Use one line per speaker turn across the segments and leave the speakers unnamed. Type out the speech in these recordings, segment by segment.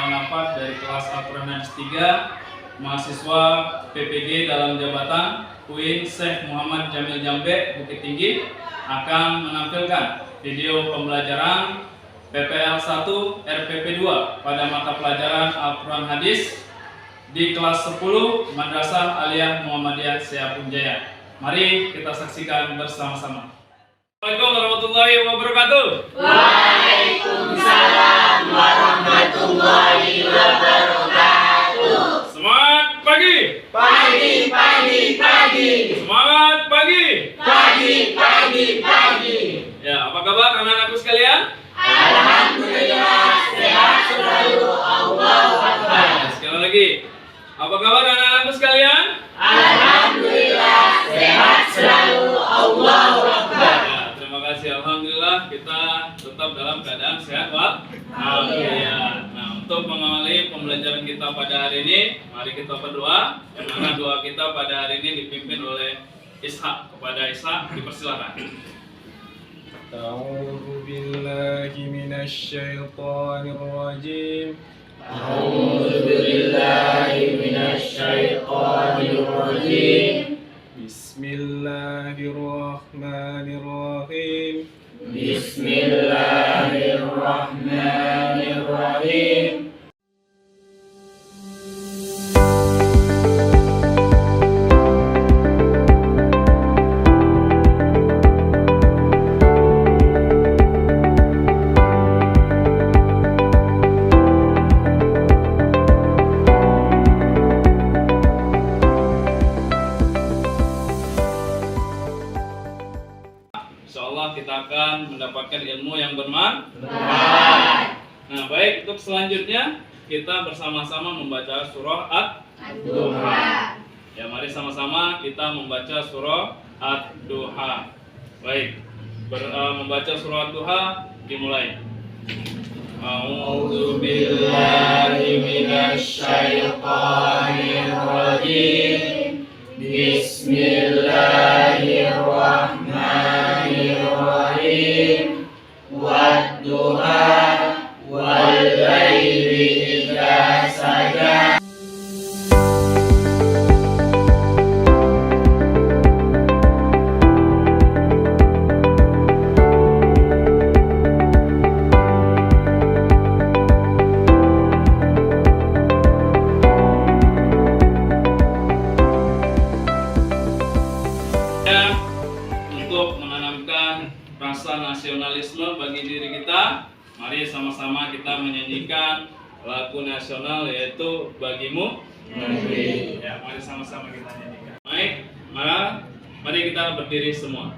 nafas dari kelas Al-Quran Hadis 3, mahasiswa PPG dalam jabatan UIN Syekh Muhammad Jamil Jambe Bukit Tinggi akan menampilkan video pembelajaran PPL 1 RPP 2 pada mata pelajaran Al-Quran Hadis di kelas 10 Madrasah Aliyah Muhammadiyah Seapun Jaya. Mari kita saksikan bersama-sama. Assalamualaikum warahmatullahi wabarakatuh.
Waalaikumsalam warahmatullahi wabarakatuh.
Semangat pagi.
Pagi, pagi, pagi.
Semangat pagi.
Pagi, pagi, pagi.
Ya, apa kabar anak-anakku sekalian?
Alhamdulillah, sehat selalu. Allahu Akbar.
Sekali lagi. Apa kabar anak-anakku sekalian?
Alhamdulillah, sehat selalu. Allahu Akbar.
Ya, terima kasih. Alhamdulillah kita tetap dalam keadaan sehat walafiat. Nah, untuk mengawali pembelajaran kita pada hari ini, mari kita berdoa. Yang mana doa kita pada hari ini dipimpin oleh Ishak. Kepada Ishak dipersilakan.
أعوذ بالله من الشيطان الرجيم
أعوذ بالله من الشيطان الرجيم.
بسم الله الرحمن الرحيم
بسم الله الرحمن الرحيم.
Insyaallah kita akan mendapatkan ilmu yang bermanfaat. Nah, baik, untuk selanjutnya kita bersama-sama membaca surah Ad-Duha. Ya, mari sama-sama kita membaca surah Ad-Duha. Baik, membaca surah Ad-Duha dimulai.
A'udzu billahi minasy syaithanir rajim. Bismillahirrahmanirrahim. Wad-duha wal-laili idza saja.
Untuk menanamkan rasa nasionalisme bagi diri kita, mari sama-sama kita menyanyikan lagu nasional yaitu Bagimu Negeri. Ya, mari sama-sama kita nyanyikan. Baik, mari kita berdiri semua.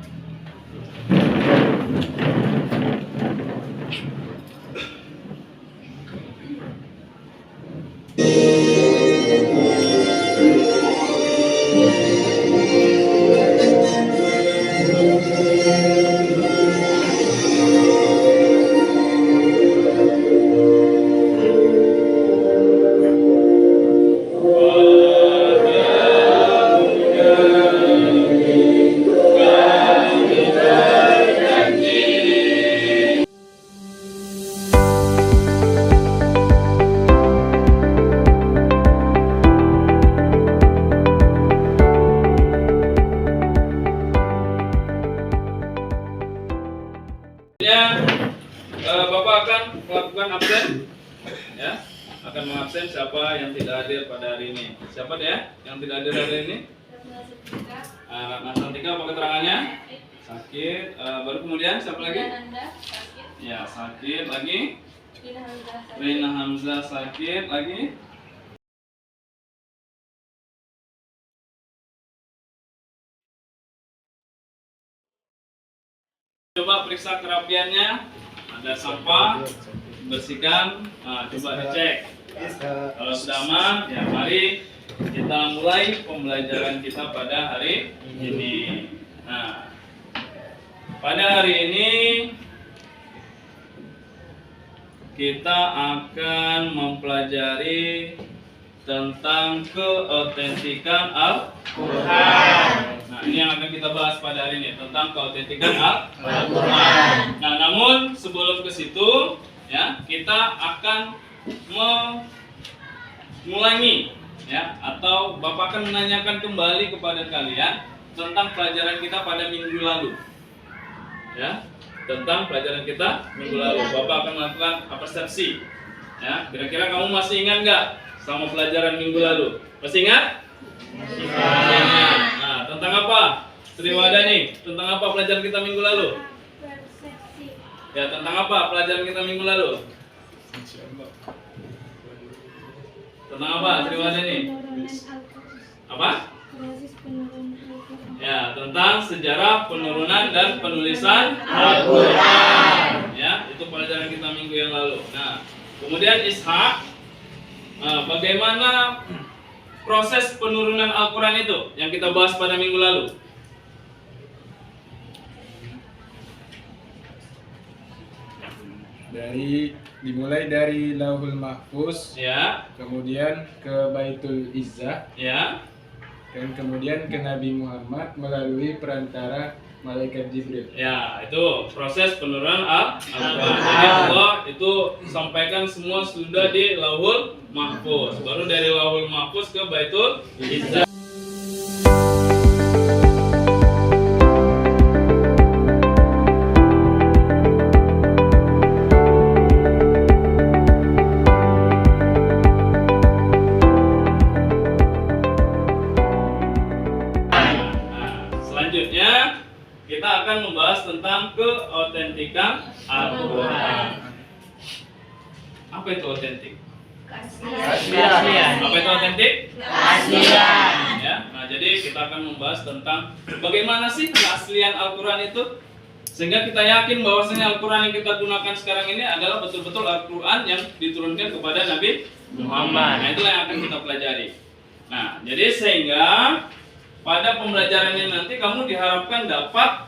Bapak akan melakukan absen, ya, akan mengabsen siapa yang tidak hadir pada hari ini. Siapa dia yang tidak hadir hari ini? Ratna Santika, apa keterangannya? Sakit. Baru kemudian siapa lagi? Ya, sakit lagi. Rina Hamzah sakit lagi. Coba periksa kerapiannya. Ada sampah, bersihkan. Nah, coba dicek. Kalau sudah aman, ya mari kita mulai pembelajaran kita pada hari ini. Nah, pada hari ini kita akan mempelajari tentang keautentikan Al-Quran. Nah, ini yang akan kita bahas pada hari ini, tentang keautentikan Al-Quran. Nah, namun sebelum ke situ, ya, kita akan mengulangi ya, atau Bapak akan menanyakan kembali kepada kalian tentang pelajaran kita pada minggu lalu. Ya, tentang pelajaran kita minggu lalu. Bapak akan melakukan persepsi. Ya, kira-kira kamu masih ingat nggak sama pelajaran minggu lalu? Masih ingat? Masih ingat. Nah, tentang apa? Sriwadani, tentang apa pelajaran kita minggu lalu?
Persepsi.
Ya, tentang apa pelajaran kita minggu lalu? Tentang apa Sriwadani?
Penurunan Al-Quran.
Apa?
Proses penurunan Al-Quran.
Ya, tentang sejarah penurunan dan penulisan
Al-Quran.
Ya, itu pelajaran kita minggu yang lalu. Nah, kemudian Ishak, bagaimana proses penurunan Al-Quran itu yang kita bahas pada minggu lalu?
Dimulai dari Lauhul Mahfuz,
Ya,
kemudian ke Baitul Izzah,
ya,
dan kemudian ke Nabi Muhammad melalui perantara malaikat Jibril.
ya, itu proses penurunan Al-Quran. Jadi Allah itu sampaikan semua sudah di Lauhul Mahfuz. Baru dari Lauhul Mahfuz ke Baitul Izzah. Selanjutnya kita akan membahas tentang keautentikan Al-Quran. Apa itu autentik?
Keaslian.
Apa itu autentik?
Keaslian.
Ya, nah jadi kita akan membahas tentang bagaimana sih keaslian Al-Quran itu, sehingga kita yakin bahwasanya Al-Quran yang kita gunakan sekarang ini adalah betul-betul Al-Quran yang diturunkan kepada Nabi Muhammad. Nah, itulah yang akan kita pelajari. Nah, jadi sehingga pada pembelajaran ini nanti kamu diharapkan dapat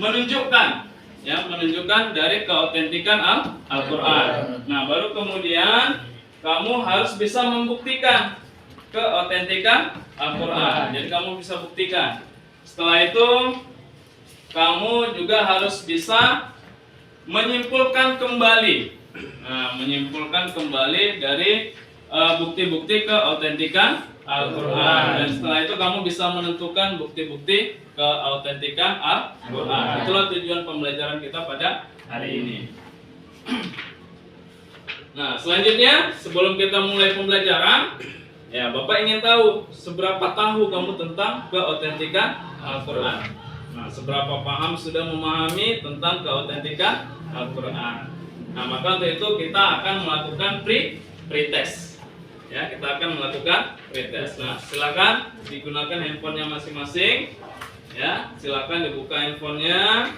menunjukkan dari keautentikan Al-Quran. Nah, baru kemudian kamu harus bisa membuktikan keautentikan Al-Quran. Jadi kamu bisa buktikan. Setelah itu kamu juga harus bisa menyimpulkan kembali. Nah, menyimpulkan kembali dari bukti-bukti keautentikan Al-Quran. Dan setelah itu kamu bisa menentukan bukti-bukti keautentikan Al-Quran. Itulah tujuan pembelajaran kita pada hari ini. Nah, selanjutnya sebelum kita mulai pembelajaran, ya Bapak ingin tahu seberapa tahu kamu tentang keautentikan Al-Quran. Nah, seberapa paham sudah memahami tentang keautentikan Al-Quran. Nah, maka untuk itu kita akan melakukan pretest. Ya, kita akan melakukan pretest. Nah, silakan digunakan handphonenya masing-masing. Ya, silakan dibuka handphonenya.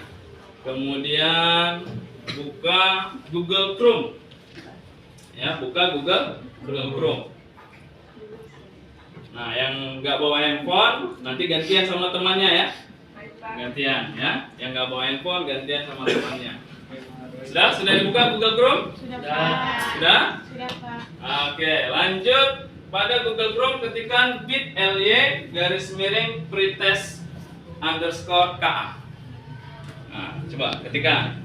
Kemudian buka Google Chrome. Ya, buka Google Chrome. Nah, yang nggak bawa handphone nanti gantian sama temannya ya. Gantian ya. Yang nggak bawa handphone gantian sama temannya. Sudah dibuka Google Chrome?
Sudah, Pak.
Sudah?
Sudah, Pak.
Oke, lanjut. Pada Google Chrome ketikkan bit.ly/pretest_ka. Nah, coba ketikkan.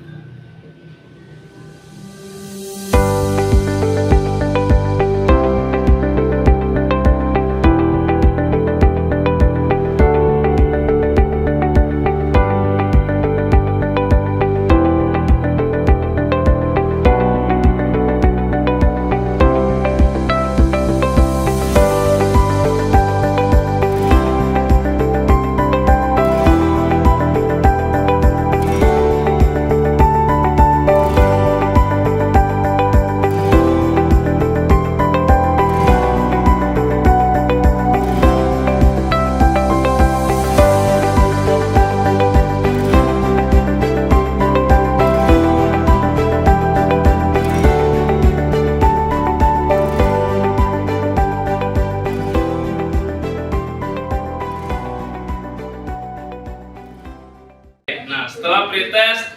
Nah, setelah pretest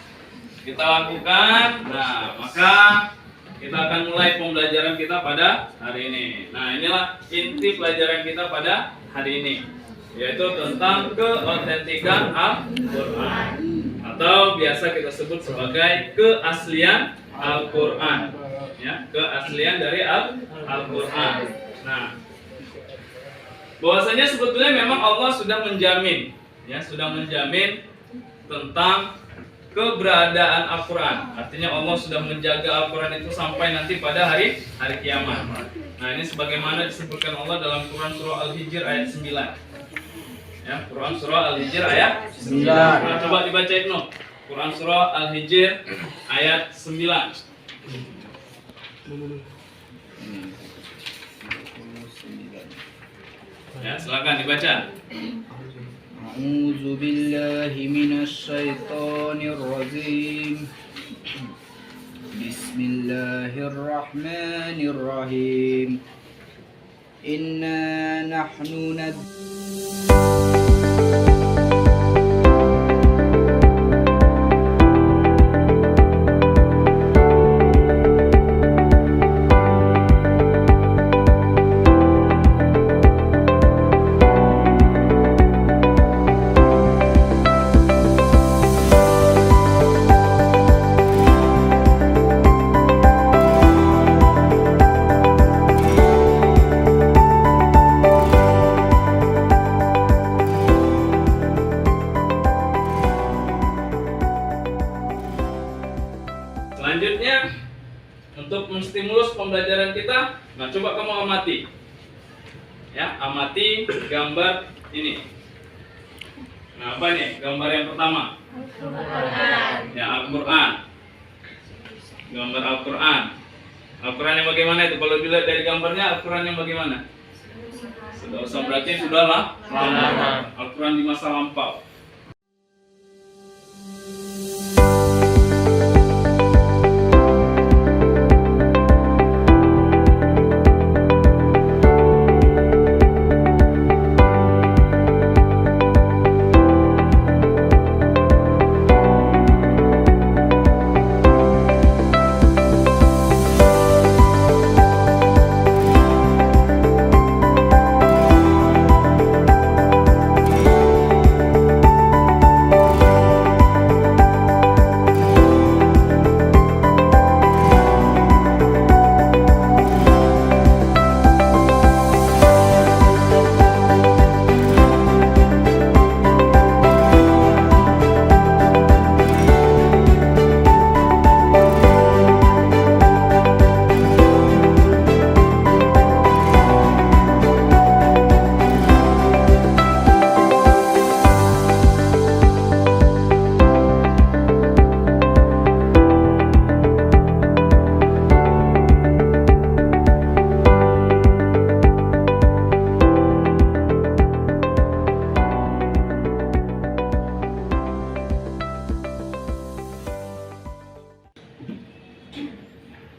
kita lakukan, nah maka kita akan mulai pembelajaran kita pada hari ini. Nah, inilah inti pelajaran kita pada hari ini, yaitu tentang keautentikan Al-Quran, atau biasa kita sebut sebagai keaslian Al-Qur'an. Ya, keaslian dari Al-Qur'an. Nah, bahwasanya sebetulnya memang Allah sudah menjamin, ya, sudah menjamin tentang keberadaan Al-Quran. Artinya Allah sudah menjaga Al-Quran itu sampai nanti pada hari kiamat. Nah, ini sebagaimana disebutkan Allah dalam Quran surah Al-Hijr ayat 9. Ya, Quran surah Al-Hijr ayat 9. Nah, coba dibaca Ibnu. Quran surah Al-Hijr ayat 9. Ya, silakan dibaca.
أعوذ بالله من الشيطان الرجيم بسم الله الرحمن الرحيم إنا نحن
Selanjutnya, untuk menstimulus pembelajaran kita, nah coba kamu amati. Ya, amati gambar ini. Nah, apa nih? Gambar yang pertama. Ya, Al-Qur'an. Gambar Al-Qur'an. Al-Qur'an yang bagaimana itu? Kalau dilihat dari gambarnya, Al-Qur'an yang bagaimana? Sudah usah, berarti sudahlah Al-Qur'an di masa lampau.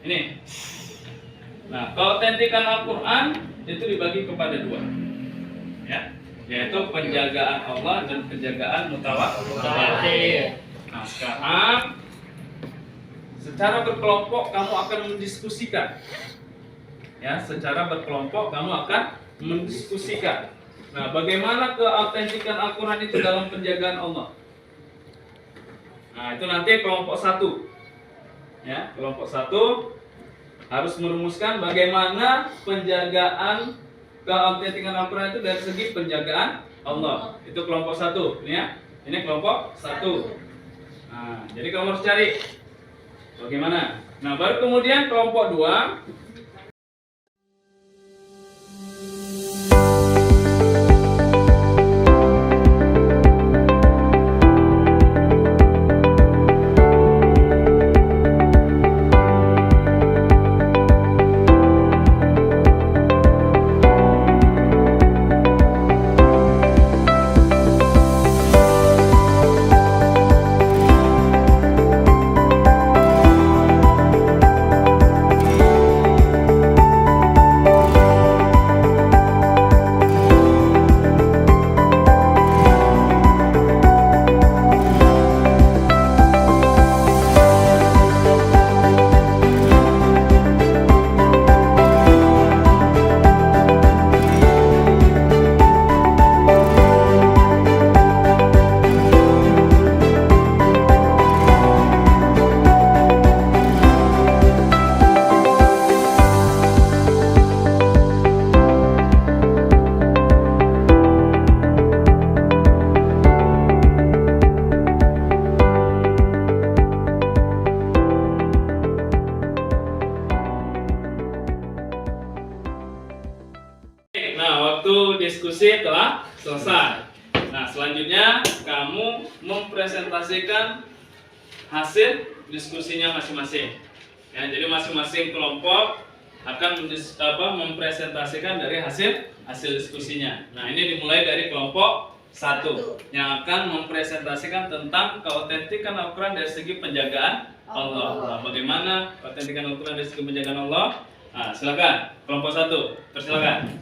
Ini. Nah, keautentikan Al-Quran itu dibagi kepada dua, ya, yaitu penjagaan Allah dan penjagaan mutawatir. Nah, sekarang secara berkelompok kamu akan mendiskusikan, ya, secara berkelompok kamu akan mendiskusikan. Nah, bagaimana keautentikan Al-Quran itu dalam penjagaan Allah? Nah, itu nanti kelompok satu. Ya, kelompok satu harus merumuskan bagaimana penjagaan keautentikan Al-Quran itu dari segi penjagaan Allah. Itu kelompok satu, ini ya. Ini kelompok satu. Nah, jadi kamu harus cari bagaimana. Nah, baru kemudian kelompok dua. Satu diskusi telah selesai. Nah, selanjutnya kamu mempresentasikan hasil diskusinya masing-masing. Ya, jadi masing-masing kelompok akan mempresentasikan dari hasil diskusinya. Nah, ini dimulai dari kelompok 1 yang akan mempresentasikan tentang keautentikan Al-Quran dari segi penjagaan Allah. Nah, bagaimana keautentikan Al-Quran dari segi penjagaan Allah? Nah, silakan kelompok 1, persilakan.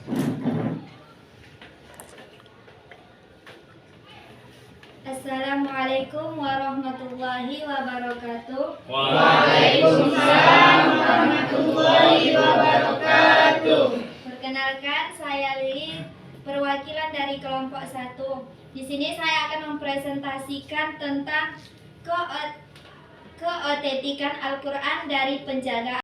Assalamualaikum warahmatullahi wabarakatuh.
Waalaikumsalam warahmatullahi wabarakatuh.
Perkenalkan, saya Lili, perwakilan dari kelompok 1. Di sini saya akan mempresentasikan tentang keautentikan Al-Quran dari penjagaan.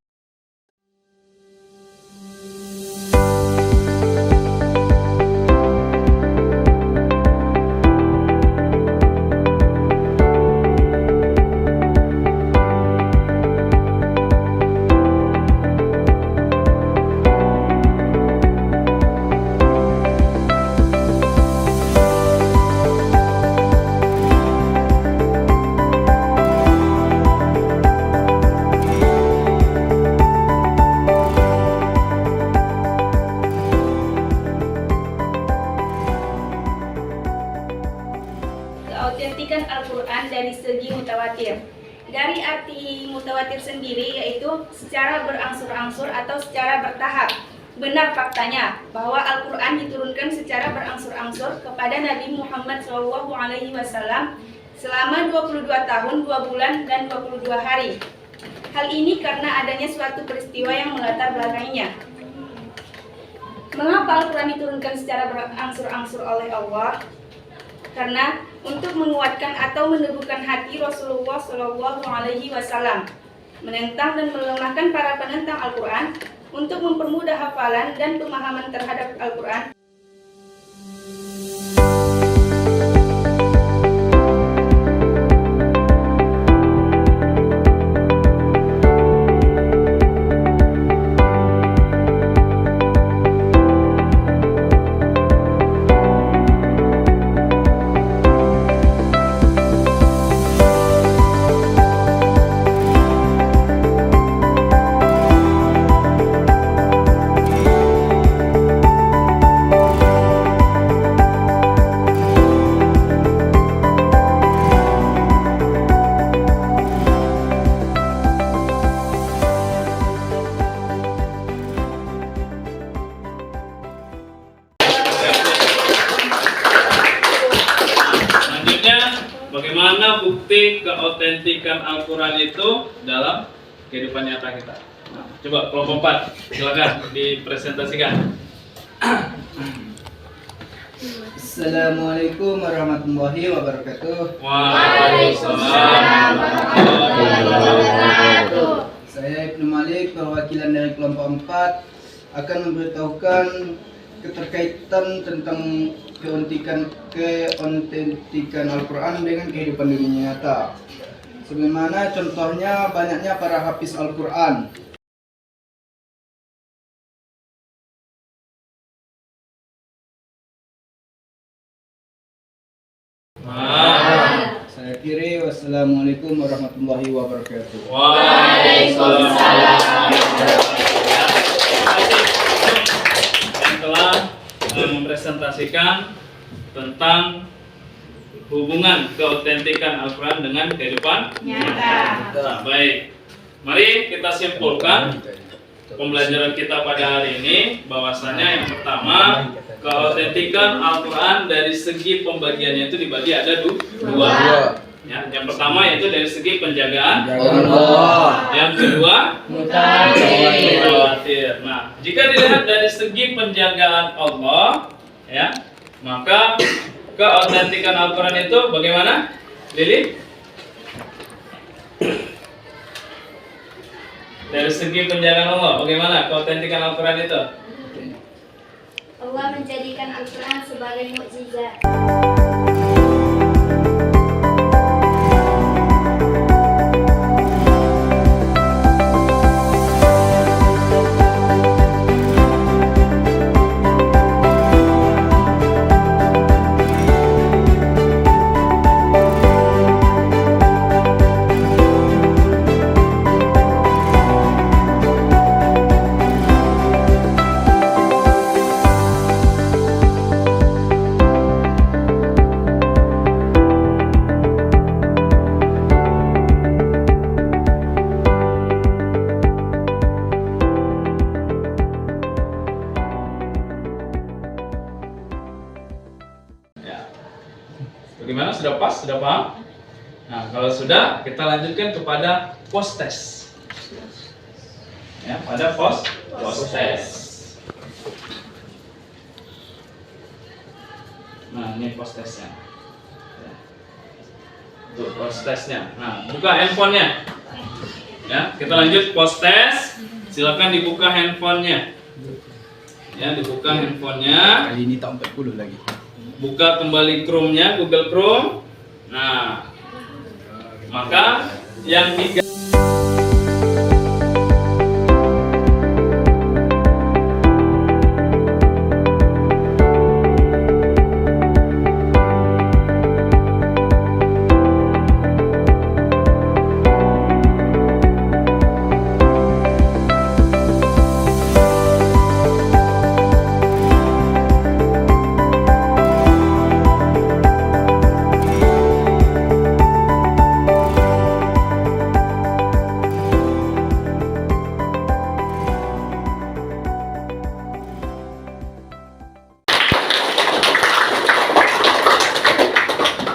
Keautentikan Al-Quran dari segi mutawatir. Dari arti mutawatir sendiri yaitu secara berangsur-angsur atau secara bertahap. Benar faktanya bahwa Al-Quran diturunkan secara berangsur-angsur kepada Nabi Muhammad SAW selama 22 tahun, 2 bulan, dan 22 hari. Hal ini karena adanya suatu peristiwa yang melatar belakanginya. Mengapa Al-Quran diturunkan secara berangsur-angsur oleh Allah? Karena untuk menguatkan atau meneguhkan hati Rasulullah SAW, menentang dan melemahkan para penentang Al-Quran, untuk mempermudah hafalan dan pemahaman terhadap Al-Quran.
Bagaimana bukti keautentikan Al-Quran itu dalam kehidupan nyata kita? Nah, coba kelompok 4, silakan dipresentasikan.
Assalamualaikum warahmatullahi wabarakatuh.
Waalaikumsalam warahmatullahi wabarakatuh.
Saya Ibnu Malik, perwakilan dari kelompok 4, akan memberitahukan keterkaitan tentang keautentikan Al-Quran dengan kehidupan dunia nyata. Sebagaimana contohnya banyaknya para hafiz Al-Quran. Saya akhiri, wassalamualaikum warahmatullahi wabarakatuh.
Waalaikumsalam yang telah mempresentasikan tentang hubungan keautentikan Al-Quran dengan kehidupan nyata. Nah, baik, mari kita simpulkan pembelajaran kita pada hari ini bahwasanya yang pertama, keautentikan Al-Quran dari segi pembagiannya itu dibagi ada dua. Ya, yang pertama yaitu dari segi penjagaan Allah. Yang kedua mutawatir. Nah, jika dilihat dari segi penjagaan Allah, ya, maka keautentikan Al-Quran itu bagaimana, Lili? Dari segi penjagaan Allah, bagaimana keautentikan Al-Quran itu?
Allah menjadikan Al-Quran sebagai mukjizat.
Sudah pas? Sudah paham? Nah, kalau sudah, kita lanjutkan kepada post test. Ya, pada post test. Nah, ini post testnya. Tuh, post testnya. Nah, buka handphonenya. Ya, kita lanjut post test. Silakan dibuka handphonenya. Ya, dibuka handphonenya.
Kali ini tak 40 lagi.
Buka kembali Chrome-nya, Google Chrome. Nah, maka yang tiga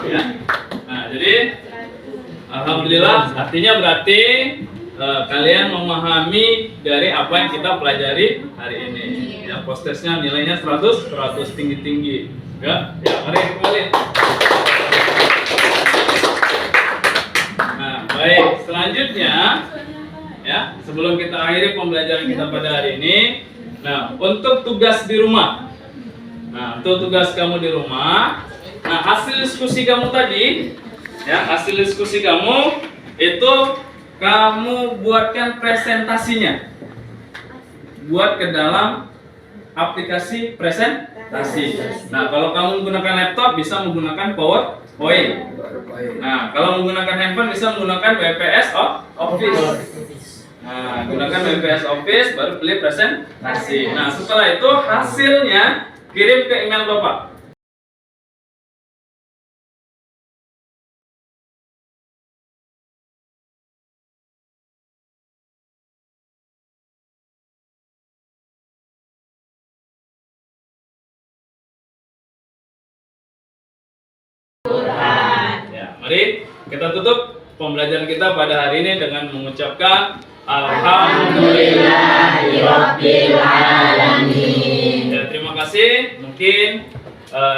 ya. Nah, jadi alhamdulillah artinya berarti kalian memahami dari apa yang kita pelajari hari ini. Ya, post testnya nilainya 100 tinggi-tinggi. Ya, mari kembali. Nah, baik, selanjutnya ya, sebelum kita akhiri pembelajaran kita pada hari ini, nah, untuk tugas di rumah. Nah, untuk tugas kamu di rumah, nah, hasil diskusi kamu tadi, ya, hasil diskusi kamu itu kamu buatkan presentasinya. Buat ke dalam aplikasi presentasi. Nah, kalau kamu menggunakan laptop bisa menggunakan PowerPoint. Nah, kalau menggunakan handphone bisa menggunakan WPS Office. Nah, gunakan WPS Office baru pilih presentasi. Nah, setelah itu hasilnya kirim ke email Bapak. Ya, mari kita tutup pembelajaran kita pada hari ini dengan mengucapkan
Alhamdulillahirabbil alamin.
Ya, terima kasih. Mungkin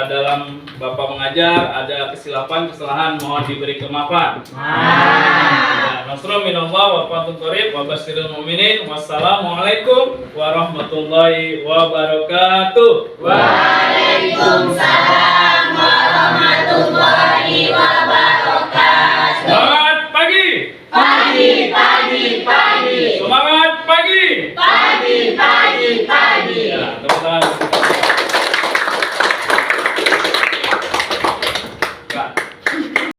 dalam Bapak mengajar ada kesalahan mohon diberi kemaafan. Nasrul minallah wa fatun qarib wa basyiril mu'minin. Wassalamualaikum warahmatullahi wabarakatuh.
Waalaikumsalam.